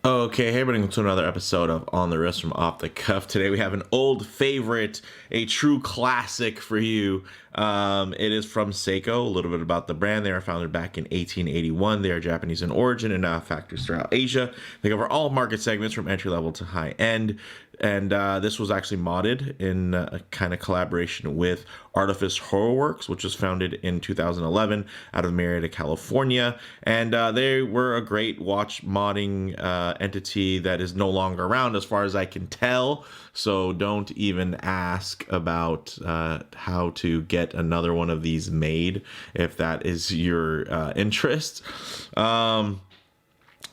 Okay, hey everybody, welcome to another episode of On the Wrist from Off the Cuff. Today we have an old favorite, a true classic for you. It is from Seiko. A little bit about the brand. They were founded back in 1881. They are Japanese in origin and now have factories throughout Asia. They cover all market segments from entry level to high end. And this was actually modded in a kind of collaboration with Artifice Horrorworks, which was founded in 2011 out of Marietta, California. And they were a great watch modding entity that is no longer around as far as I can tell. So don't even ask about how to get another one of these made if that is your interest.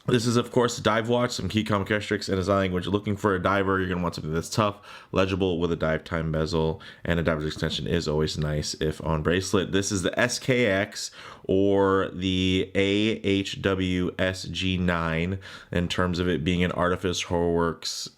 This is, of course, a dive watch, some key common characteristics and design language. Looking for a diver, you're going to want something that's tough, legible with a dive time bezel, and a diver's extension is always nice if on bracelet. This is the SKX or the AHWSG9 in terms of it being an Artifice Horrorworks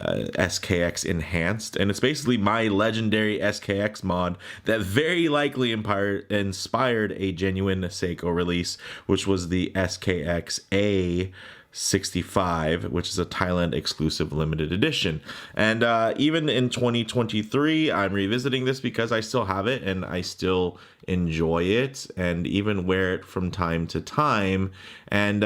SKX enhanced, and it's basically my legendary SKX mod that very likely inspired a genuine Seiko release, which was the SKX009, which is a Thailand exclusive limited edition. And even in 2023, I'm revisiting this because I still have it and I still enjoy it and even wear it from time to time. And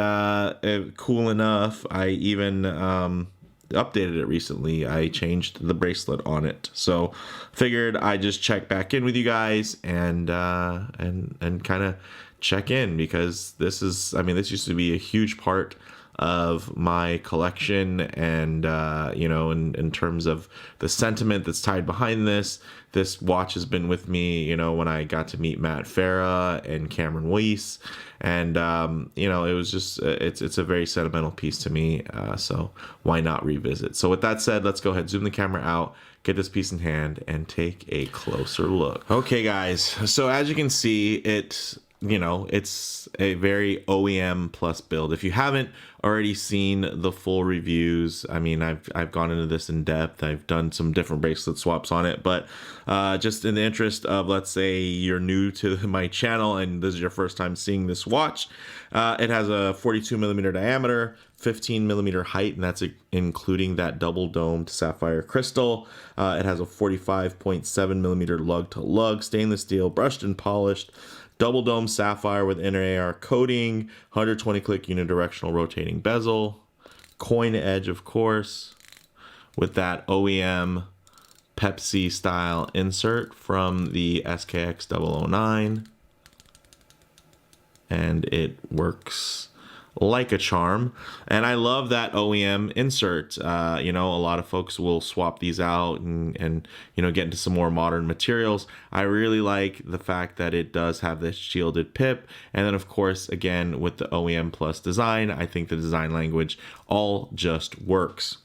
cool enough, I even updated it recently. I changed the bracelet on it, so figured I just check back in with you guys and kind of check in, because this is, I mean, this used to be a huge part of my collection, and you know, in terms of the sentiment that's tied behind this watch has been with me, you know, when I got to meet Matt Farah and Cameron Weiss, and you know, it was just it's a very sentimental piece to me, so why not revisit? So with that said, let's go ahead, zoom the camera out, get this piece in hand, and take a closer look. Okay guys, so as you can see, it's a very OEM plus build. If you haven't already seen the full reviews, I mean, I've gone into this in depth. I've done some different bracelet swaps on it, but just in the interest of, let's say you're new to my channel and this is your first time seeing this watch, it has a 42 millimeter diameter, 15 millimeter height, and that's including that double domed sapphire crystal. It has a 45.7 millimeter lug to lug stainless steel, brushed and polished, double dome sapphire with inner AR coating, 120 click unidirectional rotating bezel, coin edge, of course, with that OEM Pepsi style insert from the SKX009, and it works like a charm. And I love that OEM insert. You know, a lot of folks will swap these out and you know, get into some more modern materials. I really like the fact that it does have this shielded pip, and then of course, again, with the OEM plus design, I think the design language all just works.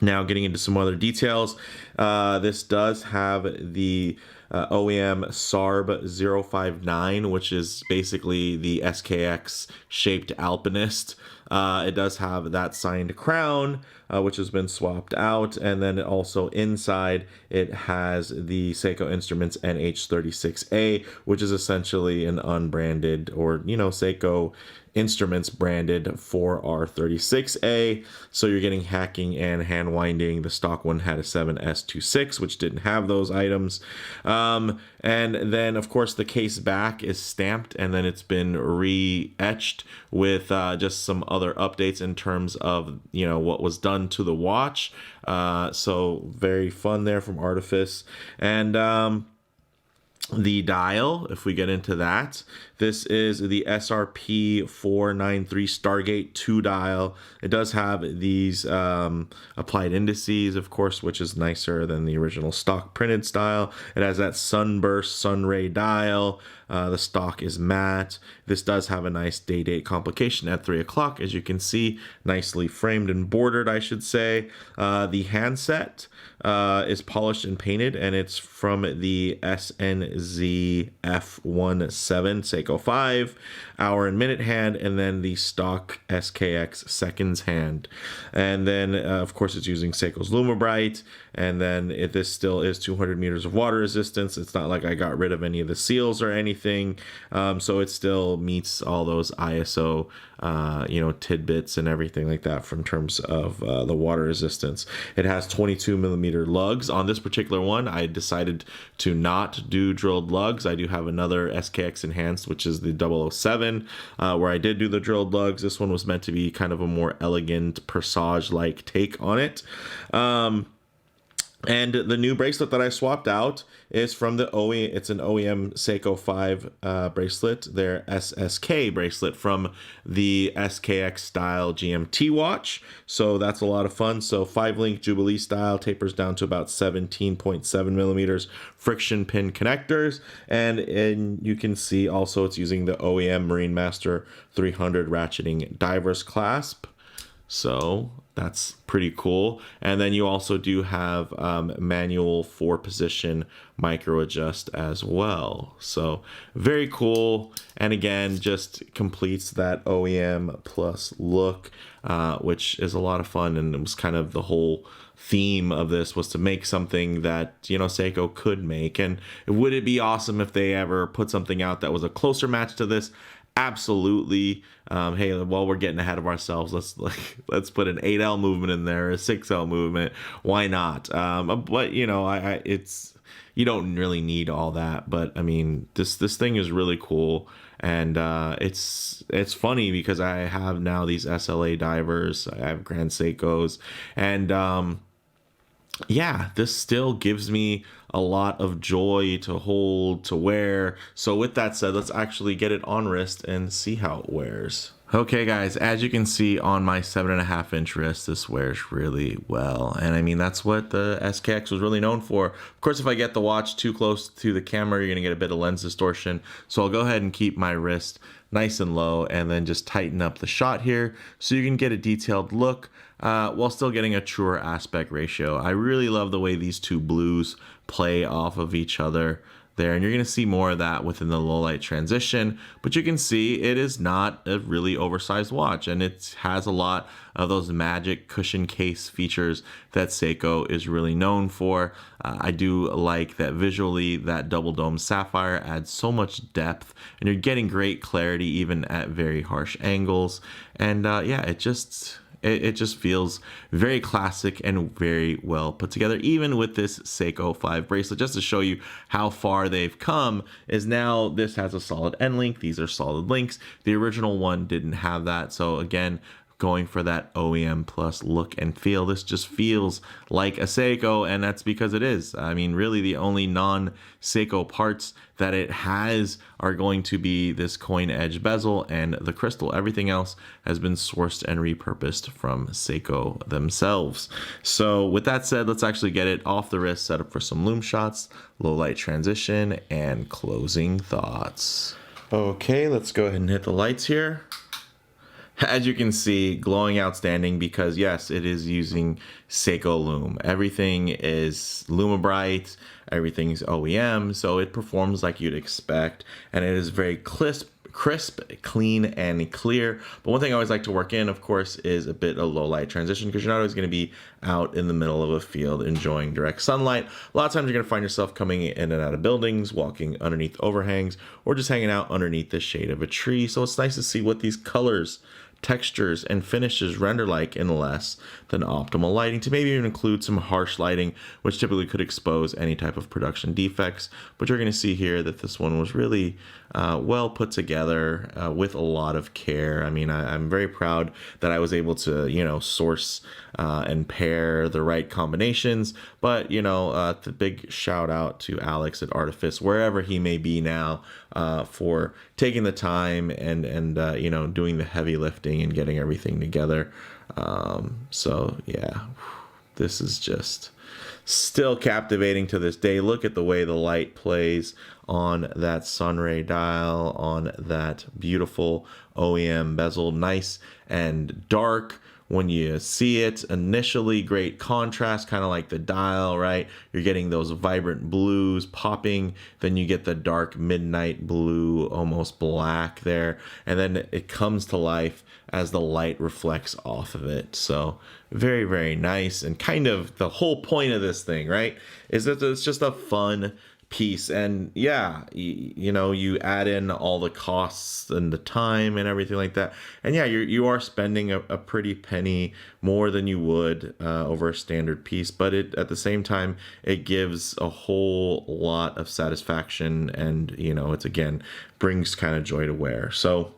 Now, getting into some other details, this does have the OEM SARB 059, which is basically the SKX shaped alpinist. It does have that signed crown, which has been swapped out, and then also inside it has the Seiko Instruments NH36A, which is essentially an unbranded, or you know, Seiko Instruments branded 4R36A. So you're getting hacking and hand winding. The stock one had a 7S26, which didn't have those items. And then of course the case back is stamped, and then it's been re-etched with just some other updates in terms of, you know, what was done to the watch. So very fun there from Artifice. And the dial, if we get into that, this is the SRP 493 Stargate 2 dial. It does have these applied indices, of course, which is nicer than the original stock printed style. It has that sunburst sunray dial. The stock is matte. This does have a nice day-date complication at 3 o'clock, as you can see, nicely framed and bordered, I should say. The handset is polished and painted, and it's from the SNZ F17 Seiko 5 hour and minute hand, and then the stock SKX seconds hand. And then of course it's using Seiko's Lumabrite, and then this still is 200 meters of water resistance. It's not like I got rid of any of the seals or anything. anything. So it still meets all those ISO, tidbits and everything like that from terms of the water resistance. It has 22 millimeter lugs. On this particular one, I decided to not do drilled lugs. I do have another SKX enhanced, which is the 007, where I did do the drilled lugs. This one was meant to be kind of a more elegant Persage-like take on it. And the new bracelet that I swapped out is from the OEM. It's an OEM Seiko 5 bracelet, their SSK bracelet from the SKX style GMT watch. So that's a lot of fun. So 5-link Jubilee style, tapers down to about 17.7 millimeters, friction pin connectors. And you can see also it's using the OEM Marine Master 300 ratcheting divers clasp. So that's pretty cool. And then you also do have manual 4-position micro adjust as well. So very cool. And again, just completes that OEM plus look, which is a lot of fun. And it was kind of the whole theme of this was to make something that, Seiko could make. And would it be awesome if they ever put something out that was a closer match to this? Absolutely. Hey, while we're getting ahead of ourselves, let's put an 8L movement in there, a 6L movement. Why not? But it's, you don't really need all that. But I mean, this thing is really cool, and it's funny because I have now these SLA divers. I have Grand Seikos, and yeah, this still gives me a lot of joy to hold, to wear. So with that said, let's actually get it on wrist and see how it wears. Okay guys, as you can see on my 7.5-inch wrist, this wears really well. And I mean, that's what the SKX was really known for. Of course, if I get the watch too close to the camera, you're gonna get a bit of lens distortion. So I'll go ahead and keep my wrist nice and low and then just tighten up the shot here so you can get a detailed look while still getting a truer aspect ratio. I really love the way these two blues play off of each other there, and you're going to see more of that within the low light transition, but you can see it is not a really oversized watch, and it has a lot of those magic cushion case features that Seiko is really known for. I do like that visually that double dome sapphire adds so much depth, and you're getting great clarity even at very harsh angles. And yeah, it just feels very classic and very well put together. Even with this Seiko 5 bracelet, just to show you how far they've come, is now this has a solid end link. These are solid links. The original one didn't have that. So again, going for that OEM plus look and feel. This just feels like a Seiko, and that's because it is. I mean, really the only non-Seiko parts that it has are going to be this coin edge bezel and the crystal. Everything else has been sourced and repurposed from Seiko themselves. So with that said, let's actually get it off the wrist, set up for some loom shots, low light transition, and closing thoughts. Okay, let's go ahead and hit the lights here. As you can see, glowing outstanding because yes, it is using Seiko loom. Everything is Lumabrite, everything's OEM, so it performs like you'd expect, and it is very crisp, clean, and clear. But one thing I always like to work in, of course, is a bit of low light transition, because you're not always going to be out in the middle of a field enjoying direct sunlight. A lot of times you're going to find yourself coming in and out of buildings, walking underneath overhangs, or just hanging out underneath the shade of a tree. So it's nice to see what these colors, textures, and finishes render like in less than optimal lighting, to maybe even include some harsh lighting, which typically could expose any type of production defects. But you're going to see here that this one was really well put together with a lot of care. I mean, I'm very proud that I was able to, source and pair the right combinations. But, the big shout out to Alex at Artifice, wherever he may be now, for taking the time and doing the heavy lifting and getting everything together. So yeah, this is just still captivating to this day. Look at the way the light plays on that sunray dial, on that beautiful OEM bezel, nice and dark. When you see it initially, great contrast, kind of like the dial, right? You're getting those vibrant blues popping, then you get the dark midnight blue, almost black there, and then it comes to life as the light reflects off of it. So very, very nice. And kind of the whole point of this thing, right, is that it's just a fun piece. And yeah, you know, you add in all the costs and the time and everything like that, and yeah, you are spending a pretty penny more than you would over a standard piece, but it at the same time it gives a whole lot of satisfaction, and you know, it's again brings kind of joy to wear. So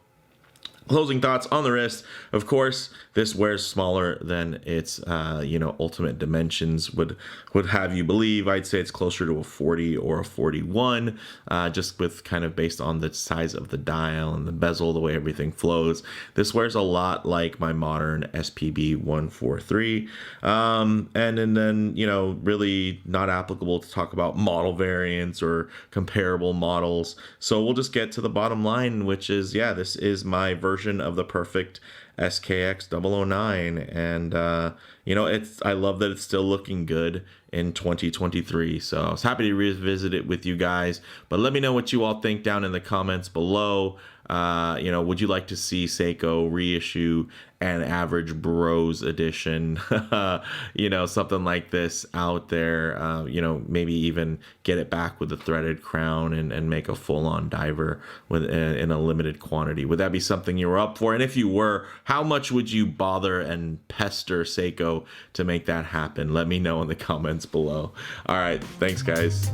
closing thoughts on the wrist. Of course, this wears smaller than its you know, ultimate dimensions would have you believe. I'd say it's closer to a 40 or a 41, just with kind of based on the size of the dial and the bezel, the way everything flows. This wears a lot like my modern SPB 143, and then you know, really not applicable to talk about model variants or comparable models. So we'll just get to the bottom line, which is, yeah, this is my version of the perfect SKX009, and you know, I love that it's still looking good in 2023. So I was happy to revisit it with you guys, but let me know what you all think down in the comments below. You know, would you like to see Seiko reissue an average bros edition, you know, something like this out there, you know, maybe even get it back with a threaded crown and make a full-on diver with in a limited quantity? Would that be something you were up for? And if you were, how much would you bother and pester Seiko to make that happen? Let me know in the comments below. All right, thanks guys.